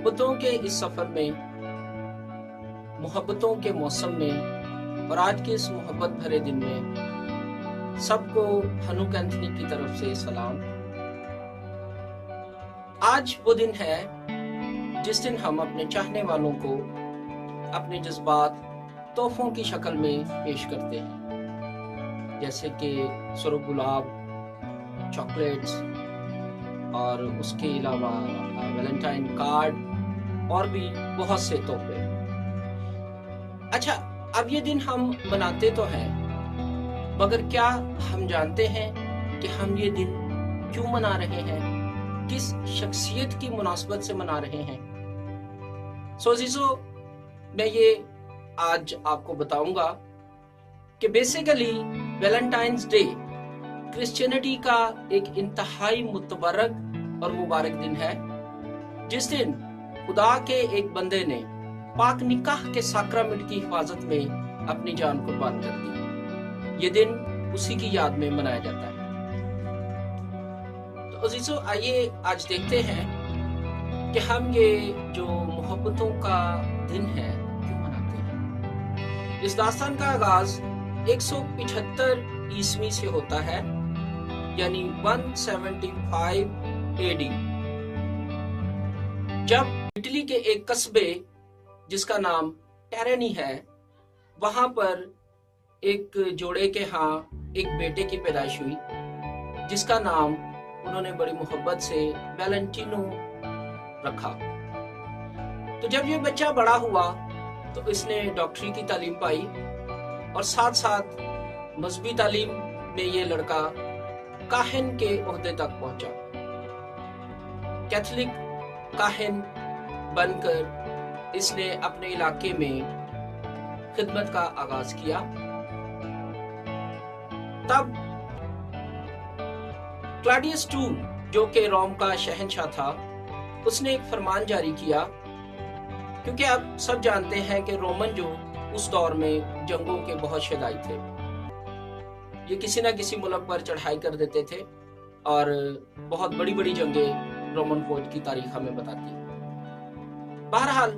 मोहब्बतों के इस सफर में, मोहब्बतों के मौसम में और आज के इस मोहब्बत भरे दिन में सबको हनूक एंथनी की तरफ से सलाम। आज वो दिन है जिस दिन हम अपने चाहने वालों को अपने जज्बात तोहफों की शक्ल में पेश करते हैं, जैसे कि सुरख गुलाब, चॉकलेट्स और उसके अलावा वैलेंटाइन कार्ड और भी बहुत से तोहफे। अच्छा, अब ये दिन हम मनाते तो हैं, मगर क्या हम जानते हैं कि हम ये दिन क्यों मना रहे हैं, किस शख्सियत की मुनासबत से मना रहे हैं? अजीजों, मैं ये आज आपको बताऊंगा कि बेसिकली वैलेंटाइंस डे क्रिश्चियनिटी का एक इंतहाई मुतबरक और मुबारक दिन है, जिस दिन खुदा के एक बंदे ने पाक निकाह के साक्रामेंट की हिफाजत में अपनी जान कुर्बान कर दी। ये दिन उसी की याद में मनाया जाता है। तो अजीजों, आइए आज देखते हैं कि हम ये जो मोहब्बतों का दिन है क्यों मनाते हैं। इस दास्तान का आगाज 175 ईस्वी से होता है, यानी 175 AD, जब इटली के एक कस्बे जिसका नाम टेरेनी है, वहां पर एक जोड़े के यहाँ एक बेटे की पैदाइश हुई, जिसका नाम उन्होंने बड़ी मोहब्बत से वैलेंटिनो रखा। तो जब ये बच्चा बड़ा हुआ तो इसने डॉक्टरी की तालीम पाई और साथ साथ मजहबी तालीम में ये लड़का काहिन के ओहदे तक पहुंचा। कैथोलिक काहिन बनकर इसने अपने इलाके में खिदमत का आगाज किया। तब क्लाडियस II, जो कि रोम का शहंशाह था, उसने एक फरमान जारी किया, क्योंकि आप सब जानते हैं कि रोमन जो उस दौर में जंगों के बहुत शदाई थे। ये किसी ना किसी मुल्क पर चढ़ाई कर देते थे और बहुत बड़ी बड़ी जंगें रोमन फौज की तारीख हमें बताती है। बहरहाल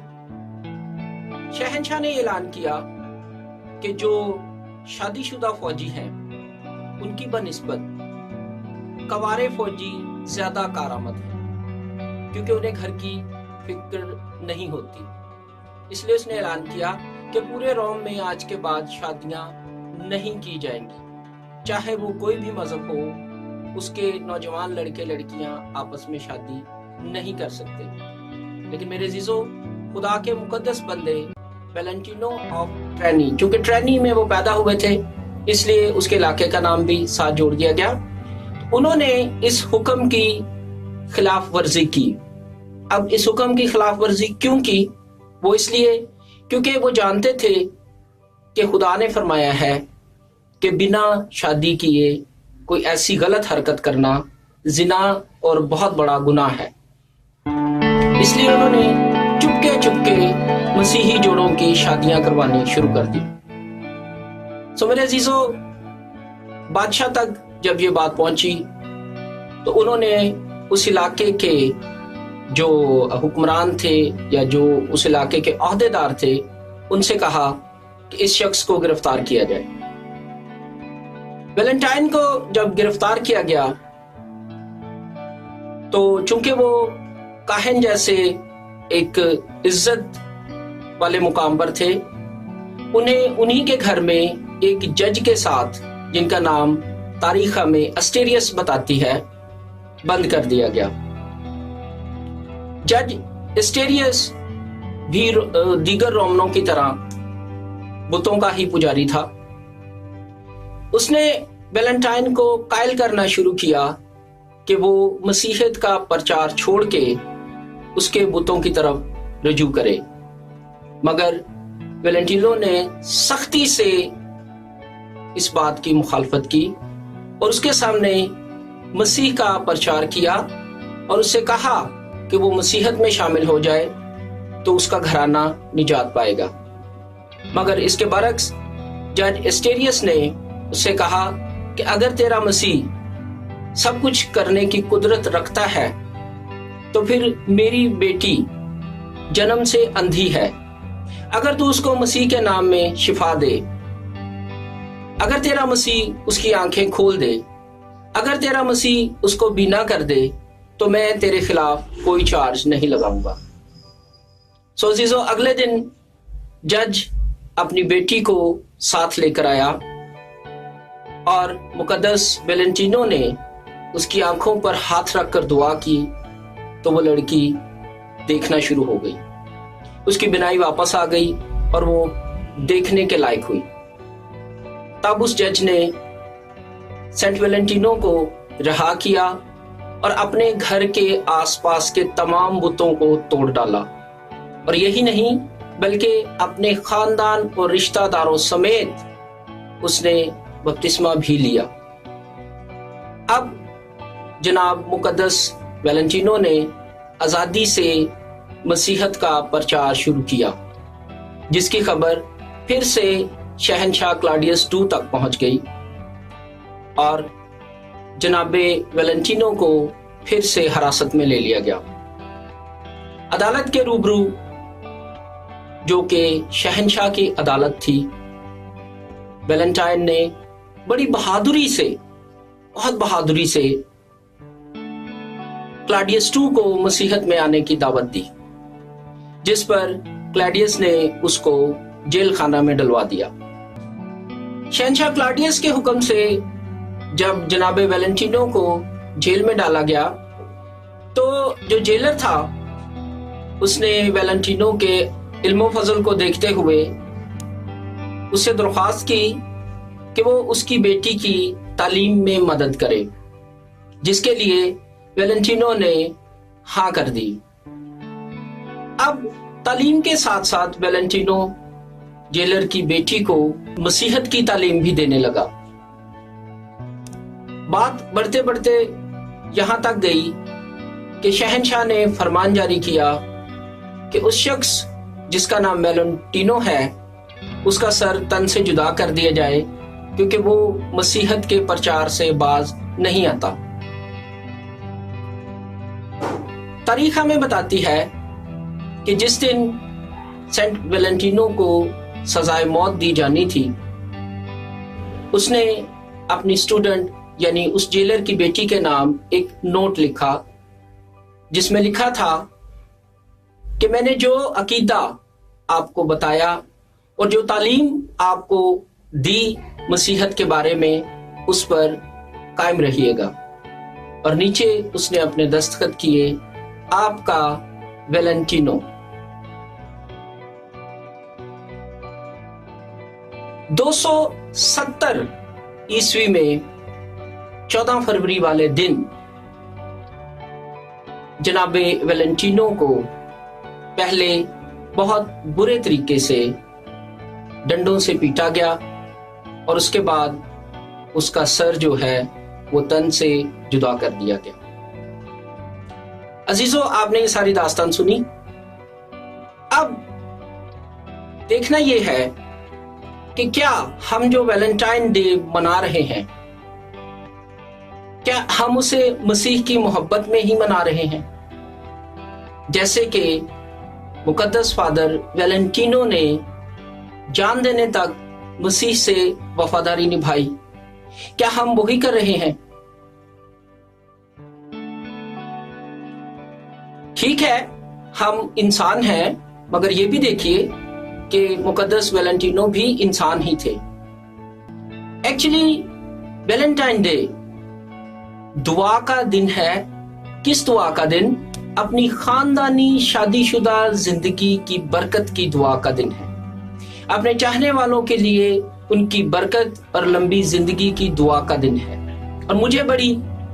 शहंशाह ने ऐलान किया कि जो शादीशुदा फौजी हैं उनकी बनिस्बत कवारे फौजी ज्यादा कारामद हैं, क्योंकि उन्हें घर की फिक्र नहीं होती। इसलिए उसने ऐलान किया कि पूरे रोम में आज के बाद शादियां नहीं की जाएंगी, चाहे वो कोई भी मजहब हो, उसके नौजवान लड़के लड़कियां आपस में शादी नहीं कर सकते। लेकिन मेरे अजीजों, खुदा के मुकद्दस बंदे वैलेंटिनो ऑफ ट्रेनी, चूंकि ट्रेनी में वो पैदा हुए थे इसलिए उसके इलाके का नाम भी साथ जोड़ दिया गया, उन्होंने इस हुक्म की खिलाफ वर्जी की। अब इस हुक्म की खिलाफ वर्जी क्यों की? वो इसलिए क्योंकि वो जानते थे कि खुदा ने फरमाया है कि बिना शादी किए कोई ऐसी गलत हरकत करना जिना और बहुत बड़ा गुनाह है। इसलिए उन्होंने चुपके चुपके मसीही जोड़ों की शादियां करवानी शुरू कर दी। सो मेरे अजीजों, बादशाह तक जब ये बात पहुंची तो उन्होंने उस इलाके के जो हुक्मरान थे या जो उस इलाके के ओहदेदार थे, उनसे कहा कि इस शख्स को गिरफ्तार किया जाए। वैलेंटाइन को जब गिरफ्तार किया गया तो चूंकि वो काहिन जैसे एक इज्जत वाले मुकाम पर थे, उन्हें उन्हीं के घर में एक जज के साथ, जिनका नाम तारीख में अस्टेरियस बताती है, बंद कर दिया गया। जज अस्टेरियस भी दीगर रोमनों की तरह बुतों का ही पुजारी था। उसने वैलेंटाइन को कायल करना शुरू किया कि वो मसीहत का प्रचार छोड़ के उसके बुतों की तरफ रुजू करे, मगर वैलेंटिनो ने सख्ती से इस बात की मुखालफत की और उसके सामने मसीह का प्रचार किया और उससे कहा कि वो मसीहत में शामिल हो जाए तो उसका घराना निजात पाएगा। मगर इसके बरक्स जज एस्टेरियस ने उससे कहा कि अगर तेरा मसीह सब कुछ करने की कुदरत रखता है तो फिर मेरी बेटी जन्म से अंधी है, अगर तू उसको मसीह के नाम में शिफा दे, अगर तेरा मसीह उसकी आंखें खोल दे, अगर तेरा मसीह उसको बीना कर दे, तो मैं तेरे खिलाफ कोई चार्ज नहीं लगाऊंगा। सो अजीजों, अगले दिन जज अपनी बेटी को साथ लेकर आया और मुकद्दस वेलेंटिनो ने उसकी आंखों पर हाथ रखकर दुआ की, तो वो लड़की देखना शुरू हो गई। उसकी बिनाई वापस आ गई और वो देखने के लायक हुई। तब उस जज ने सेंट वेलेंटिनो को रिहा किया और अपने घर के आसपास के तमाम बुतों को तोड़ डाला, और यही नहीं बल्कि अपने खानदान और रिश्तेदारों समेत उसने बपतिस्मा भी लिया। अब जनाब मुकद्दस वेलेंटिनो ने आज़ादी से मसीहत का प्रचार शुरू किया, जिसकी खबर फिर से शहंशाह क्लॉडियस II तक पहुंच गई और जनाबे वेलेंटिनो को फिर से हिरासत में ले लिया गया। अदालत के रूबरू, जो कि शहंशाह की अदालत थी, वेलेंटाइन ने बड़ी बहादुरी से, बहुत बहादुरी से क्लॉडियस II को मसीहत में आने की दावत दी, जिस पर क्लॉडियस ने उसको जेल खाना में डलवा दिया। शहंशाह क्लॉडियस के हुक्म से जब जनाबे वेलेंटिनो को जेल में डाला गया, तो जो जेलर था उसने वेलेंटिनो के इल्मो फजल को देखते हुए उससे दरख्वास्त की कि वो उसकी बेटी की तालीम में मदद करे, जिसके लिए वेलेंटिनो ने हाँ कर दी। अब तालीम के साथ साथ वेलेंटिनो जेलर की बेटी को मसीहत की तालीम भी देने लगा। बात बढ़ते बढ़ते यहां तक गई कि शहंशाह ने फरमान जारी किया कि उस शख्स जिसका नाम वेलेंटिनो है, उसका सर तन से जुदा कर दिया जाए, क्योंकि वो मसीहत के प्रचार से बाज नहीं आता। तारीख हमें बताती है कि जिस दिन सेंट वेलेंटिनो को सजाए मौत दी जानी थी, उसने अपनी स्टूडेंट यानी उस जेलर की बेटी के नाम एक नोट लिखा, जिसमें लिखा था कि मैंने जो अकीदा आपको बताया और जो तालीम आपको दी मसीहत के बारे में, उस पर कायम रहिएगा। और नीचे उसने अपने दस्तखत किए, आपका वेलेंटिनो। 270 ईस्वी में 14 फरवरी वाले दिन जनाबे वेलेंटिनो को पहले बहुत बुरे तरीके से डंडों से पीटा गया और उसके बाद उसका सर जो है वो तन से जुदा कर दिया गया। अजीजों, आपने ये सारी दास्तान सुनी। अब देखना ये है कि क्या हम जो वैलेंटाइन डे मना रहे हैं, क्या हम उसे मसीह की मोहब्बत में ही मना रहे हैं, जैसे कि मुकद्दस फादर वेलेंटिनो ने जान देने तक मसीह से वफादारी निभाई? क्या हम वही कर रहे हैं? ठीक है, हम इंसान हैं, मगर ये भी देखिए कि मुकद्दस वेलेंटिनो भी इंसान ही थे। एक्चुअली वैलेंटाइन डे दुआ का दिन है। किस दुआ का दिन? अपनी खानदानी शादीशुदा जिंदगी की बरकत की दुआ का दिन है। अपने चाहने वालों के लिए उनकी बरकत और लंबी जिंदगी की दुआ का दिन है। और मुझे बड़ी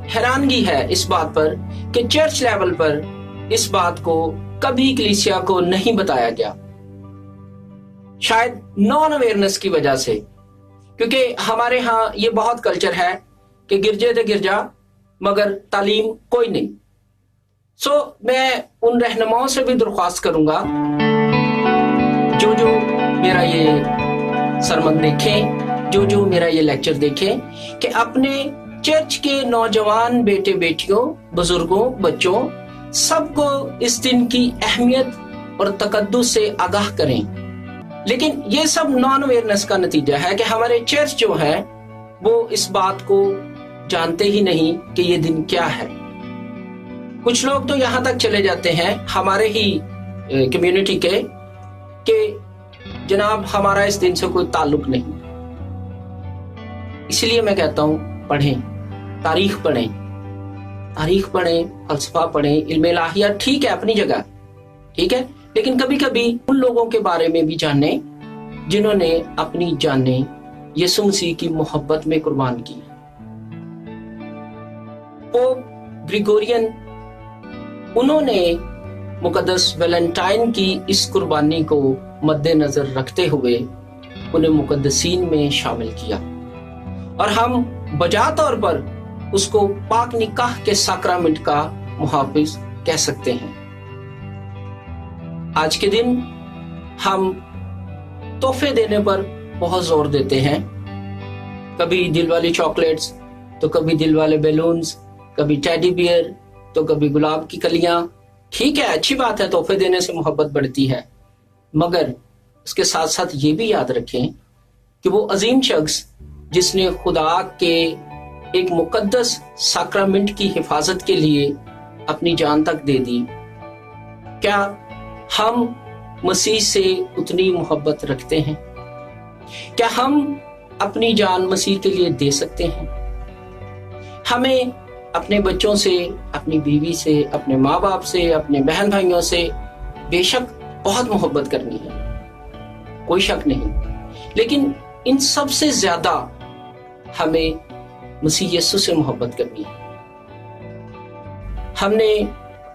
हैरानगी है इस बात पर कि चर्च लेवल पर इस बात को कभी कलीसिया को नहीं बताया गया, शायद नॉन अवेयरनेस की वजह से, क्योंकि हमारे यहाँ ये बहुत कल्चर है कि गिरजे दे गिरजा मगर तालीम कोई नहीं। मैं उन रहनुमाओं से भी दरख्वास्त करूंगा जो मेरा ये सरमन देखें, जो मेरा ये लेक्चर देखें, कि अपने चर्च के नौजवान बेटे बेटियों, बुजुर्गों, बच्चों सबको इस दिन की अहमियत اور تقدس سے آگاہ کریں. لیکن یہ سب نان اویئرنس کا نتیجہ ہے کہ ہمارے چرچ جو ہے وہ اس بات کو جانتے ہی نہیں کہ یہ دن کیا ہے. کچھ لوگ تو یہاں تک چلے جاتے ہیں ہمارے ہی کمیونٹی کے کہ جناب ہمارا اس دن سے کوئی تعلق نہیں. اس لیے میں کہتا ہوں پڑھیں، تاریخ پڑھیں، فلسفہ پڑھیں، علم الہیات ٹھیک ہے اپنی جگہ، ٹھیک ہے، لیکن کبھی کبھی ان لوگوں کے بارے میں بھی جانیں جنہوں نے اپنی جانیں یسوع مسیح کی محبت میں قربان کی. پوپ گریگورین انہوں نے مقدس ویلنٹائن کی اس قربانی کو مد نظر رکھتے ہوئے انہیں مقدسین میں شامل کیا، اور ہم بجا طور پر اس کو پاک نکاح کے ساکرامنٹ کا محافظ کہہ سکتے ہیں. آج کے دن ہم تحفے دینے پر بہت زور دیتے ہیں، کبھی دل والی چاکلیٹس تو کبھی دل والے بیلونز، کبھی ٹیڈی بیئر تو کبھی گلاب کی کلیاں. ٹھیک ہے، اچھی بات ہے، تحفے دینے سے محبت بڑھتی ہے، مگر اس کے ساتھ ساتھ یہ بھی یاد رکھیں کہ وہ عظیم شخص جس نے خدا کے ایک مقدس ساکرامنٹ کی حفاظت کے لیے اپنی جان تک دے دی، کیا ہم مسیح سے اتنی محبت رکھتے ہیں؟ کیا ہم اپنی جان مسیح کے لیے دے سکتے ہیں؟ ہمیں اپنے بچوں سے، اپنی بیوی سے، اپنے ماں باپ سے، اپنے بہن بھائیوں سے بے شک بہت محبت کرنی ہے، کوئی شک نہیں، لیکن ان سب سے زیادہ ہمیں مسیح یسوع سے محبت کرنی ہے. ہم نے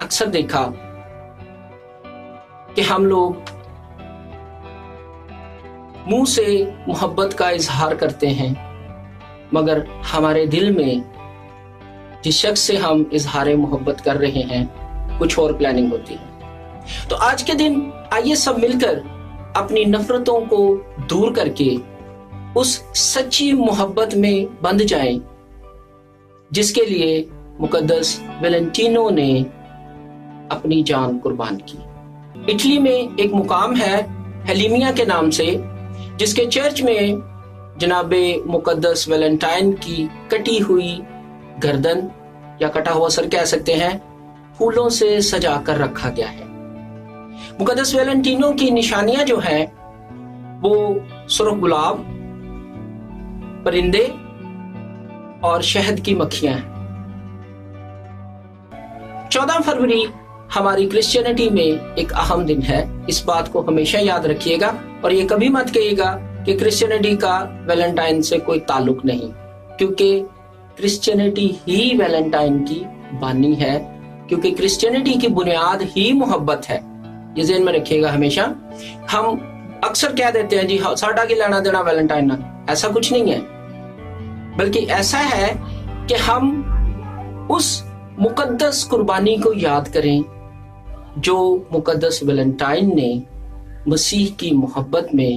اکثر دیکھا کہ ہم لوگ منہ سے محبت کا اظہار کرتے ہیں، مگر ہمارے دل میں جس شخص سے ہم اظہار محبت کر رہے ہیں کچھ اور پلاننگ ہوتی ہے. تو آج کے دن آئیے سب مل کر اپنی نفرتوں کو دور کر کے اس سچی محبت میں بندھ جائیں جس کے لیے مقدس ویلنٹینو نے اپنی جان قربان کی. اٹلی میں ایک مقام ہے ہیلیمیا کے نام سے، جس کے چرچ میں جناب مقدس ویلنٹائن کی کٹی ہوئی گردن یا کٹا ہوا سر کہہ سکتے ہیں پھولوں سے سجا کر رکھا گیا ہے. مقدس ویلنٹینو کی نشانیاں جو ہیں وہ سرخ گلاب، پرندے اور شہد کی مکھیاں ہیں. 14 فروری ہماری کرسچینٹی میں ایک اہم دن ہے. اس بات کو ہمیشہ یاد رکھیے گا اور یہ کبھی مت کہیے گا کہ کرسچینٹی کا ویلنٹائن سے کوئی تعلق نہیں، کیونکہ کرسچینٹی ہی ویلنٹائن کی بانی ہے، کیونکہ کرسچینٹی کی بنیاد ہی محبت ہے. یہ ذہن میں رکھیے گا ہمیشہ. ہم اکثر کہہ دیتے ہیں جی ساڈا کی لینا دینا ویلنٹائن، ایسا کچھ نہیں ہے، بلکہ ایسا ہے کہ ہم اس مقدس قربانی کو یاد کریں جو مقدس ویلنٹائن نے مسیح کی محبت میں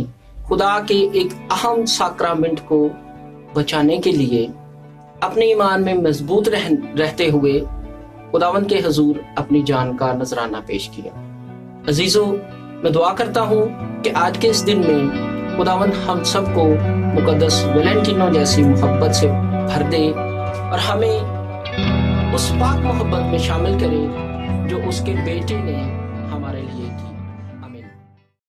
خدا کے ایک اہم ساکرامنٹ کو بچانے کے لیے اپنے ایمان میں مضبوط رہتے ہوئے خداوند کے حضور اپنی جان کا نذرانہ پیش کیا. عزیزو، میں دعا کرتا ہوں کہ آج کے اس دن میں خداوند ہم سب کو مقدس ویلنٹینو جیسی محبت سے بھر دے اور ہمیں اس پاک محبت میں شامل کرے جو اس کے بیٹے نے ہمارے لیے کی.